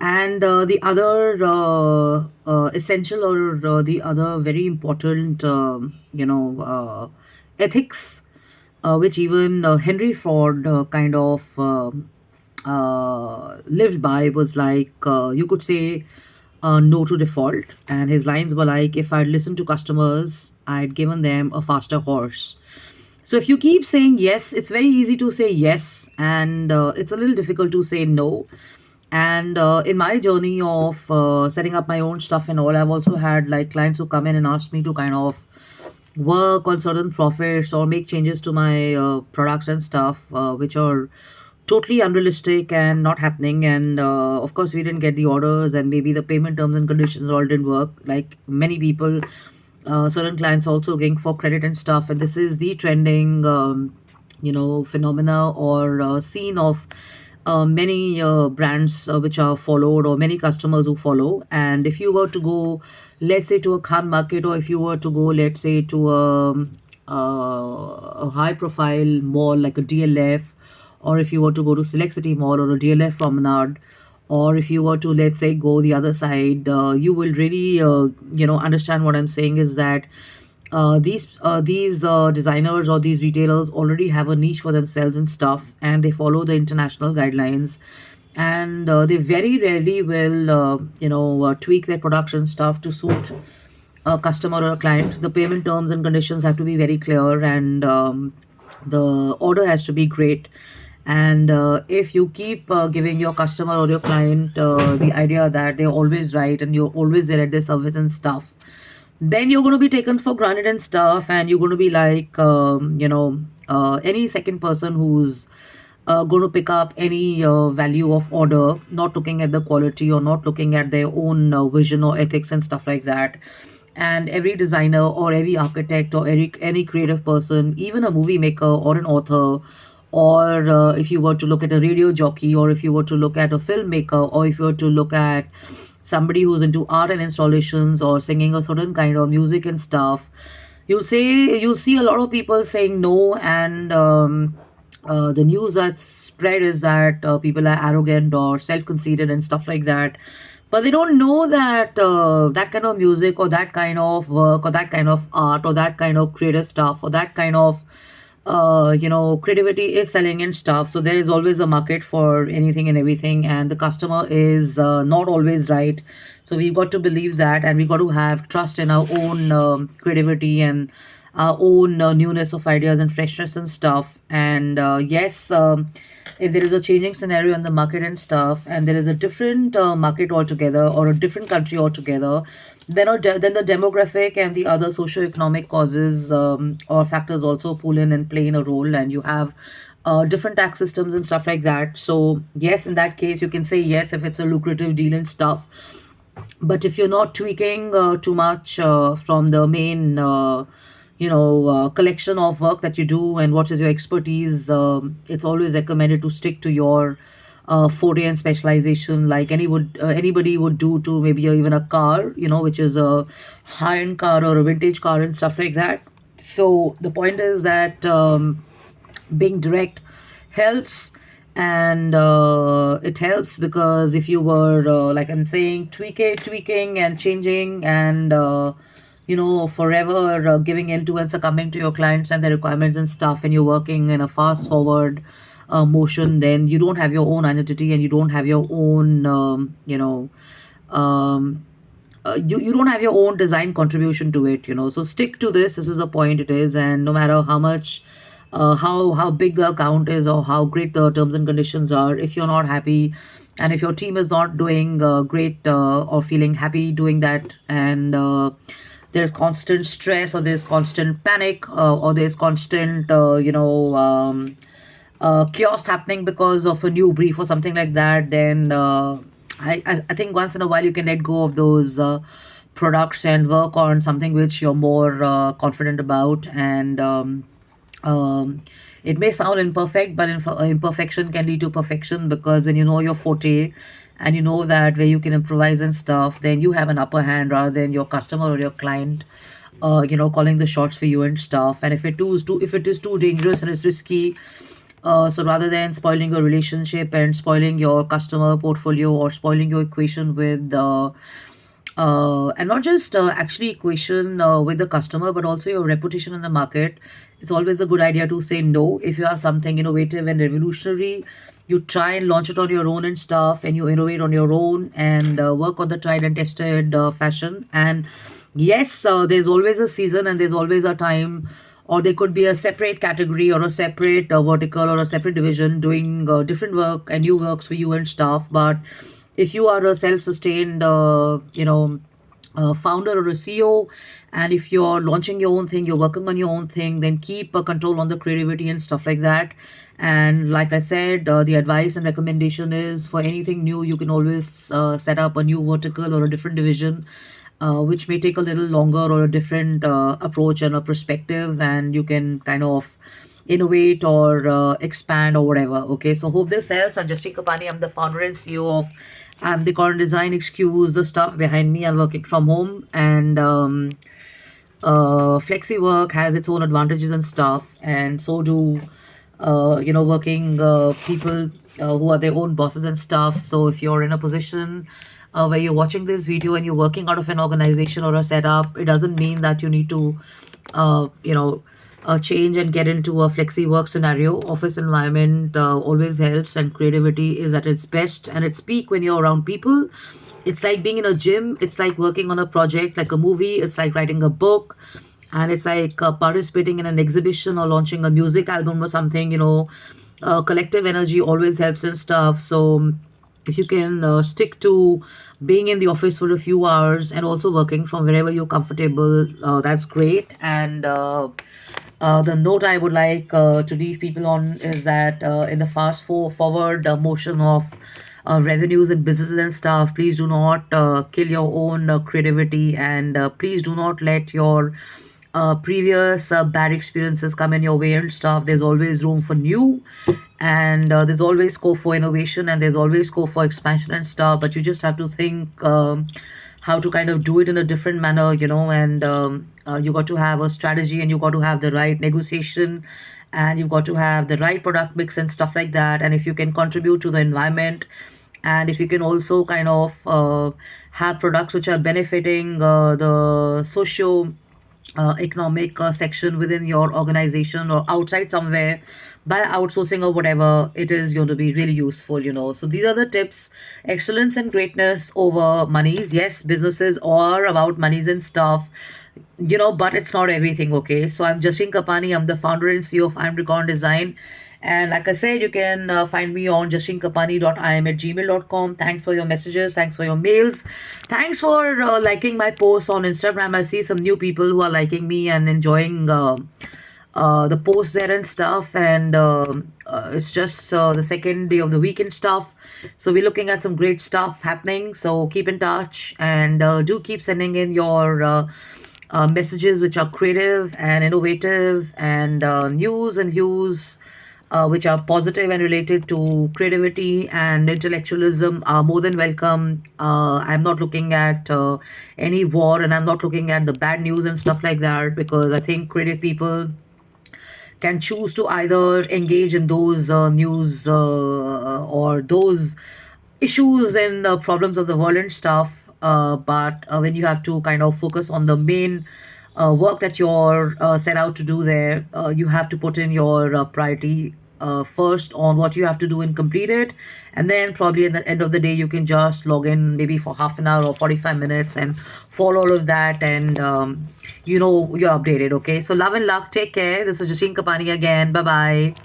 And the other essential, or the other very important, ethics, which even Henry Ford kind of lived by, was like, you could say, no to default. And his lines were like, if I'd listened to customers, I'd given them a faster horse. So if you keep saying yes, it's very easy to say yes, and it's a little difficult to say no. And in my journey of setting up my own stuff and all, I've also had like clients who come in and ask me to kind of work on certain profits or make changes to my products and stuff, which are totally unrealistic and not happening. And of course, we didn't get the orders, and maybe the payment terms and conditions all didn't work. Like many people, certain clients also going for credit and stuff. And this is the trending, phenomena or scene of many brands which are followed, or many customers who follow. And if you were to go, let's say, to a Khan market, or if you were to go, let's say, to a high profile mall like a DLF, or if you were to go to Select City Mall or a DLF Promenade, or if you were to, let's say, go the other side, you will really understand what I'm saying is that these designers or these retailers already have a niche for themselves and stuff, and they follow the international guidelines. And they very rarely will tweak their production stuff to suit a customer or a client. The payment terms and conditions have to be very clear, and the order has to be great. And if you keep giving your customer or your client the idea that they're always right and you're always there at their service and stuff, then you're going to be taken for granted and stuff, and you're going to be like, any second person who's going to pick up any value of order, not looking at the quality or not looking at their own vision or ethics and stuff like that. And every designer or every architect or any creative person, even a movie maker or an author, or if you were to look at a radio jockey, or if you were to look at a filmmaker, or if you were to look at somebody who's into art and installations or singing a certain kind of music and stuff, you'll see a lot of people saying no. And the news that's spread is that people are arrogant or self-conceited and stuff like that. But they don't know that that kind of music, or that kind of work, or that kind of art, or that kind of creative stuff, or that kind of creativity is selling and stuff. So there is always a market for anything and everything, and the customer is not always right. So we've got to believe that, and we've got to have trust in our own creativity and our own newness of ideas and freshness and stuff. And yes, if there is a changing scenario in the market and stuff, and there is a different market altogether, or a different country altogether, then the demographic and the other socio-economic causes or factors also pull in and play in a role, and you have different tax systems and stuff like that. So yes, in that case, you can say yes if it's a lucrative deal and stuff. But if you're not tweaking too much from the main collection of work that you do and what is your expertise, it's always recommended to stick to your forte and specialization, like anybody would do to maybe even a car, which is a high-end car or a vintage car and stuff like that. So the point is that being direct helps. And it helps because if you were like I'm saying, tweaking and changing, and forever giving into and succumbing to your clients and their requirements and stuff, and you're working in a fast forward motion, then you don't have your own identity, and you don't have your own um, you don't have your own design contribution to it. So stick to this is the point it is. And no matter how much how big the account is, or how great the terms and conditions are, if you're not happy, and if your team is not doing great, or feeling happy doing that, and there's constant stress, or there's constant panic, or there's constant chaos happening because of a new brief or something like that, then I think once in a while you can let go of those products and work on something which you're more confident about. And it may sound imperfect, but imperfection can lead to perfection, because when you know your forte and you know that where you can improvise and stuff, then you have an upper hand rather than your customer or your client calling the shots for you and stuff. And if it is too dangerous and it's risky, So rather than spoiling your relationship and spoiling your customer portfolio or spoiling your equation with and not just actually equation with the customer, but also your reputation in the market, it's always a good idea to say no. If you have something innovative and revolutionary, you try and launch it on your own and stuff, and you innovate on your own and work on the tried and tested fashion. And yes, there's always a season and there's always a time, or there could be a separate category or a separate vertical or a separate division doing different work and new works for you and stuff. But if you are a self-sustained founder or a CEO, and if you're launching your own thing, you're working on your own thing, then keep a control on the creativity and stuff like that. And like I said, the advice and recommendation is, for anything new, you can always set up a new vertical or a different division, which may take a little longer, or a different approach and a perspective, and you can kind of innovate or expand or whatever. Okay, so hope this helps. I'm Justine Kapani. I'm the founder and CEO of the Current Design. Excuse the stuff behind me. I'm working from home, and flexi work has its own advantages and stuff, and so do working people who are their own bosses and stuff. So if you're in a position where you're watching this video and you're working out of an organization or a setup, it doesn't mean that you need to change and get into a flexi work scenario. Office environment always helps, and creativity is at its best and its peak when you're around people. It's like being in a gym, it's like working on a project like a movie, it's like writing a book, and it's like participating in an exhibition or launching a music album or something. Collective energy always helps and stuff. So if you can stick to being in the office for a few hours and also working from wherever you're comfortable, that's great. And the note I would like to leave people on is that in the forward motion of revenues and businesses and stuff, please do not kill your own creativity, and please do not let your previous bad experiences come in your way and stuff. There's always room for new, and there's always scope for innovation, and there's always scope for expansion and stuff. But you just have to think how to kind of do it in a different manner, and you got to have a strategy, and you got to have the right negotiation, and you've got to have the right product mix and stuff like that. And if you can contribute to the environment, and if you can also kind of have products which are benefiting the socio economic section within your organization or outside somewhere, by outsourcing or whatever, it is going to be really useful. So these are the tips. Excellence and greatness over monies. Yes, businesses are about monies and stuff, but it's not everything. Okay, so I'm Justine Kapani. I'm the founder and CEO of I'm Recon Design. And like I said, you can find me on justinekapani.im@gmail.com. Thanks for your messages. Thanks for your mails. Thanks for liking my posts on Instagram. I see some new people who are liking me and enjoying the posts there and stuff. And it's just the second day of the week and stuff. So we're looking at some great stuff happening. So keep in touch, and do keep sending in your messages which are creative and innovative, and news and views which are positive and related to creativity and intellectualism, are more than welcome. I'm not looking at any war, and I'm not looking at the bad news and stuff like that, because I think creative people can choose to either engage in those news or those issues and problems of the world and stuff. But when you have to kind of focus on the main work that you're set out to do there, you have to put in your priority first on what you have to do and complete it. And then probably at the end of the day, you can just log in maybe for half an hour or 45 minutes and follow all of that, and you're updated. Okay, so love and luck. Take care. This is Justine Kapani again. Bye bye.